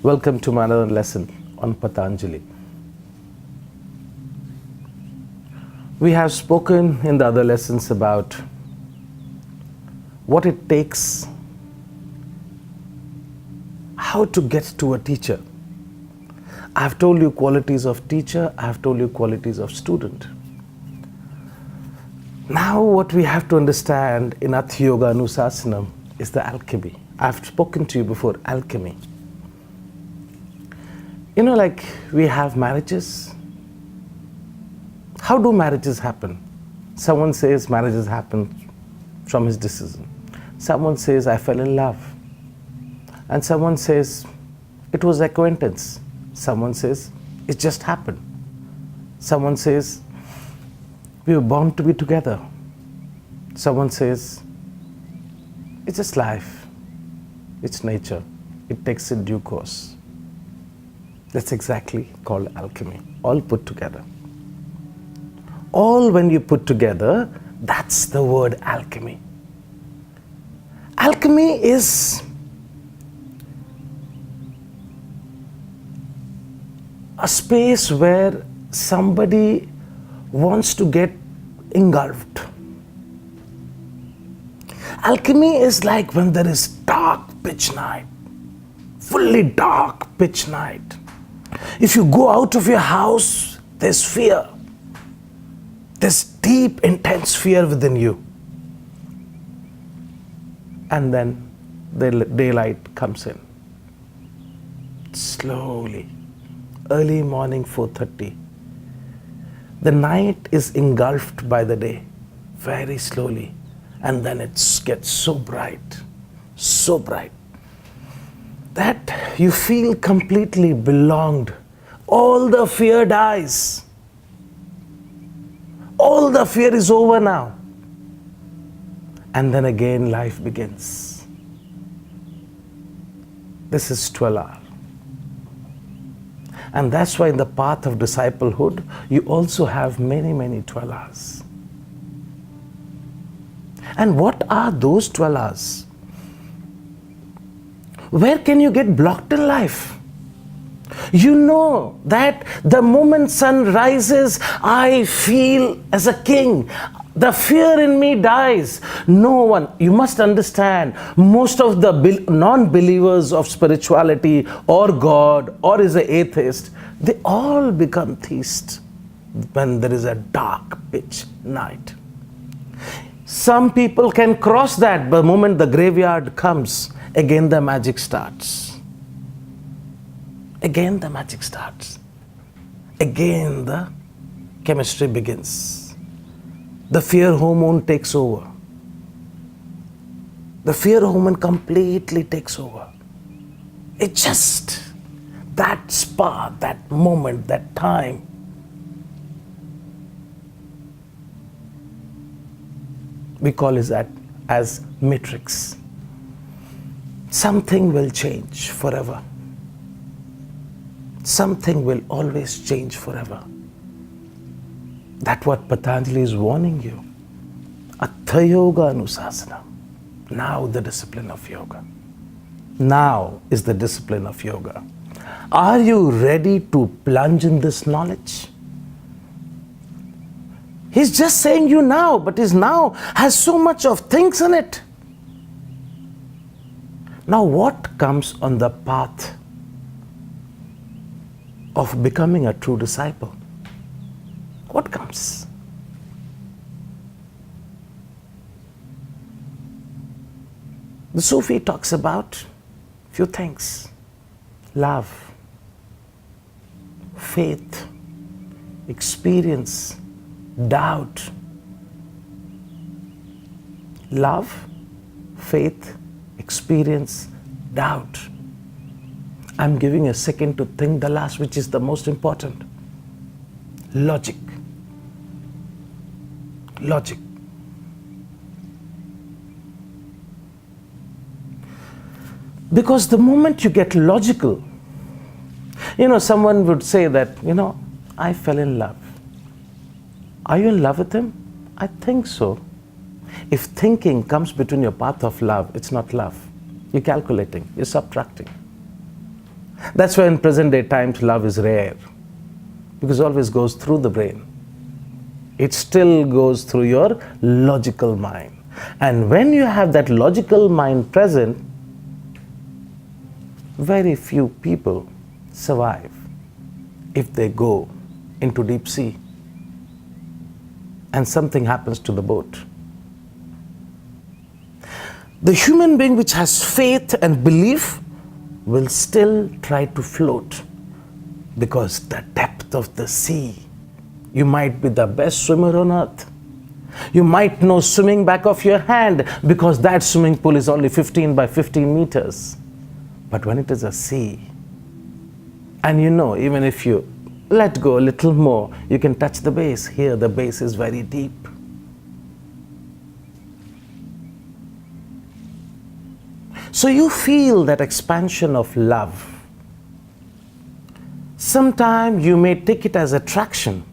Welcome to another lesson on Patanjali. We have spoken in the other lessons about what it takes, how to get to a teacher. I have told you qualities of teacher, I have told you qualities of student. Now what we have to understand in Hatha Yoga Anusasanam is the alchemy. I have spoken to you before, alchemy. You know, like we have marriages. How do marriages happen? Someone says marriages happen from his decision. Someone says I fell in love. And someone says it was acquaintance. Someone says it just happened. Someone says we were born to be together. Someone says it's just life. It's nature. It takes a due course. That's exactly called alchemy, all put together. All when you put together, that's the word alchemy. Alchemy is a space where somebody wants to get engulfed. Alchemy is like when there is dark pitch night, fully dark pitch night. If you go out of your house, there's fear. There's deep, intense fear within you. And then the daylight comes in. Slowly. Early morning, 4:30. The night is engulfed by the day. Very slowly. And then it gets so bright. So bright. That you feel completely belonged. All the fear dies. All the fear is over now. And then again life begins. This is 12 hours. And that's why in the path of disciplehood, you also have many, many 12 hours. And what are those 12 hours? Where can you get blocked in life? You know that the moment sun rises, I feel as a king. The fear in me dies. No one, you must understand, most of the non-believers of spirituality or God or is an atheist, they all become theists when there is a dark pitch night. Some people can cross that, but the moment the graveyard comes, again the magic starts. Again the magic starts. Again the chemistry begins. The fear hormone takes over. The fear hormone completely takes over. It's just that spark, that moment, that time. We call it that as matrix. Something will change forever. Something will always change forever. That's what Patanjali is warning you. Hatha Yoga Anusasanam. Now the discipline of yoga. Now is the discipline of yoga. Are you ready to plunge in this knowledge? He's just saying you now, but his now has so much of things in it. Now what comes on the path of becoming a true disciple? What comes? The Sufi talks about few things. Love, faith, experience, doubt. Love, faith, experience, doubt. I'm giving a second to think the last, which is the most important. Logic. Logic. Because the moment you get logical, someone would say that, I fell in love. Are you in love with him? I think so. If thinking comes between your path of love, it's not love. You're calculating, you're subtracting. That's why in present day times love is rare, because it always goes through the brain. It still goes through your logical mind. And when you have that logical mind present, very few people survive if they go into deep sea and something happens to the boat. The human being which has faith and belief will still try to float, because the depth of the sea, you might be the best swimmer on earth. You might know swimming back of your hand, because that swimming pool is only 15 by 15 meters. But when it is a sea, and you know, even if you let go a little more, you can touch the base. Here the base is very deep. So you feel that expansion of love. Sometimes you may take it as attraction.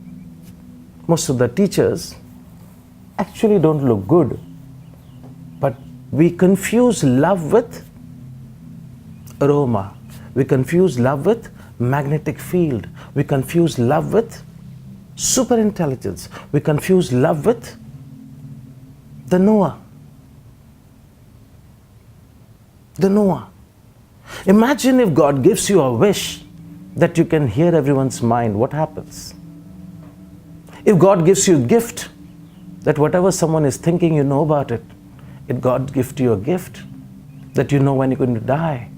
Most of the teachers actually don't look good, but we confuse love with aroma. We confuse love with magnetic field. We confuse love with super intelligence. We confuse love with the knower. The knower. Imagine if God gives you a wish that you can hear everyone's mind, what happens? If God gives you a gift that whatever someone is thinking, you know about it. If God gives you a gift that you know when you're going to die,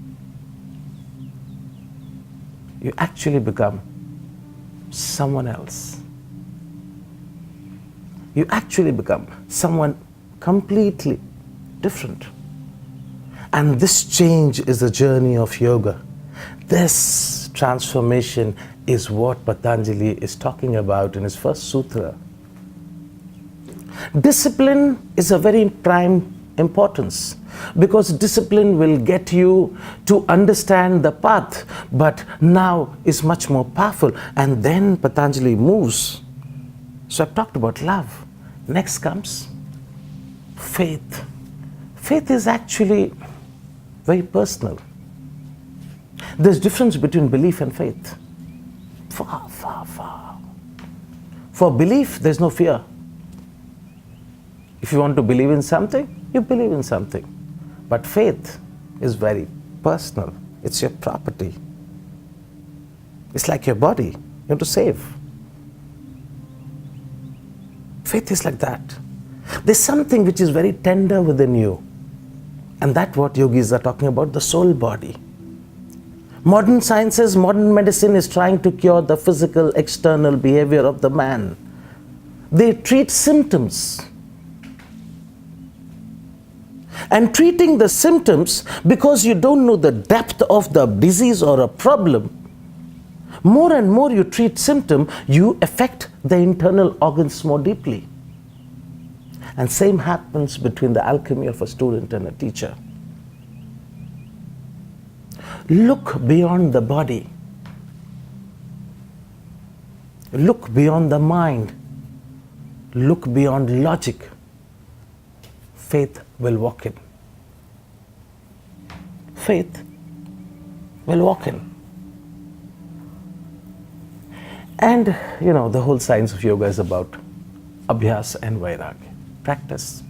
you actually become someone else. You actually become someone completely different. And this change is the journey of yoga. This transformation is what Patanjali is talking about in his first sutra. Discipline is a very prime importance, because discipline will get you to understand the path, but now is much more powerful. And then Patanjali moves. So I've talked about love. Next comes faith. Faith is actually very personal. There's difference between belief and faith. Far, far, far. For belief, there's no fear. If you want to believe in something, you believe in something. But faith is very personal. It's your property. It's like your body. You have to save. Faith is like that. There's something which is very tender within you. And that's what yogis are talking about, the soul body. Modern sciences, modern medicine is trying to cure the physical, external behavior of the man. They treat symptoms. And treating the symptoms, because you don't know the depth of the disease or a problem, more and more you treat symptom, you affect the internal organs more deeply. And same happens between the alchemy of a student and a teacher. Look beyond the body. Look beyond the mind. Look beyond logic. Faith will walk in. Faith will walk in. And you know, the whole science of yoga is about abhyas and vairagya. Practice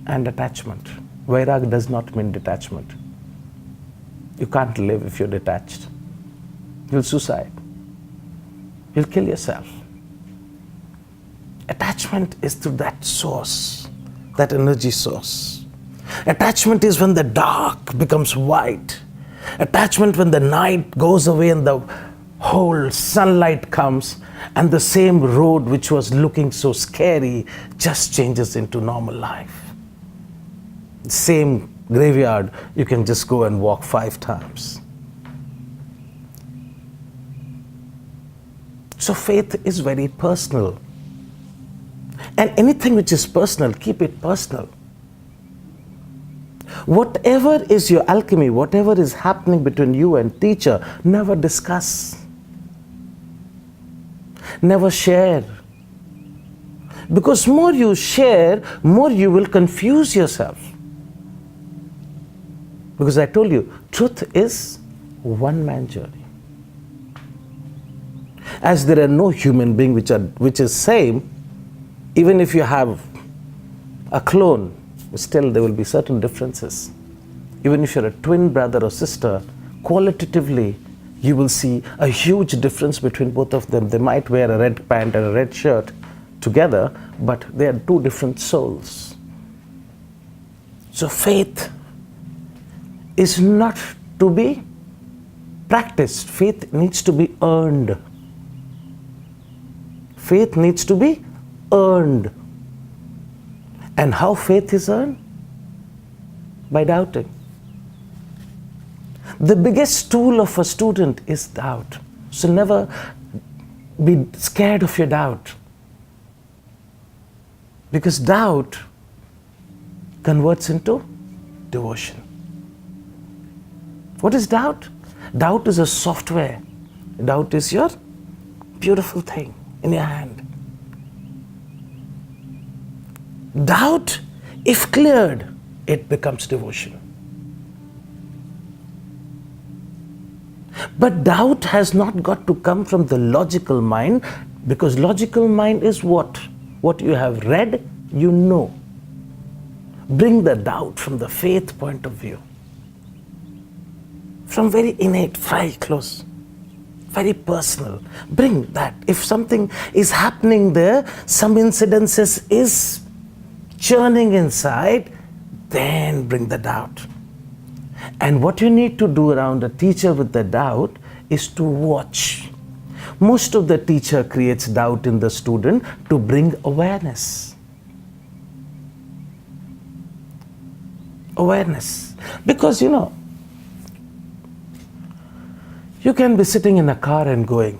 and attachment. Vairagya does not mean detachment. You can't live if you're detached. You'll suicide. You'll kill yourself. Attachment is to that source, that energy source. Attachment is when the dark becomes white. Attachment when the night goes away and the whole sunlight comes, and the same road which was looking so scary just changes into normal life. Same graveyard, you can just go and walk 5 times. So faith is very personal. And anything which is personal, keep it personal. Whatever is your alchemy, whatever is happening between you and teacher, never discuss. Never share. Because more you share, more you will confuse yourself. Because I told you, truth is one-man journey. As there are no human being which is same, even if you have a clone, still there will be certain differences. Even if you're a twin brother or sister, qualitatively you will see a huge difference between both of them. They might wear a red pant and a red shirt together, but they are two different souls. So faith is not to be practiced. Faith needs to be earned. Faith needs to be earned. And how faith is earned? By doubting. The biggest tool of a student is doubt. So never be scared of your doubt. Because doubt converts into devotion. What is doubt? Doubt is a software. Doubt is your beautiful thing in your hand. Doubt, if cleared, it becomes devotion. But doubt has not got to come from the logical mind, because logical mind is what? What you have read, you know. Bring the doubt from the faith point of view. From very innate, very close, very personal. Bring that. If something is happening there, some incidences is churning inside, then bring the doubt. And what you need to do around a teacher with the doubt is to watch. Most of the teacher creates doubt in the student to bring awareness. Awareness. Because you can be sitting in a car and going,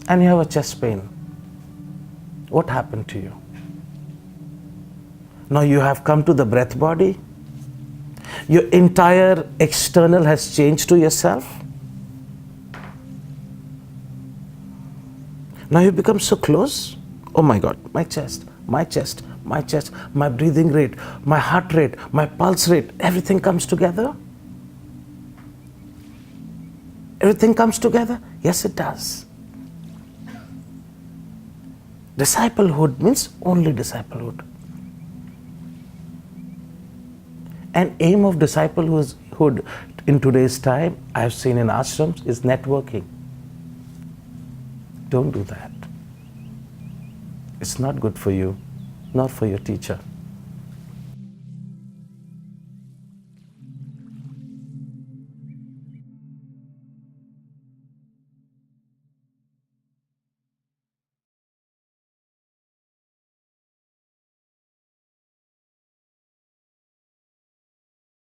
and you have a chest pain. What happened to you? Now you have come to the breath body. Your entire external has changed to yourself. Now you become so close. Oh my God, my chest, my chest, my chest, my breathing rate, my heart rate, my pulse rate, everything comes together. Everything comes together? Yes, it does. Disciplehood means only disciplehood. And aim of disciplehood in today's time, I've seen in ashrams, is networking. Don't do that. It's not good for you, not for your teacher.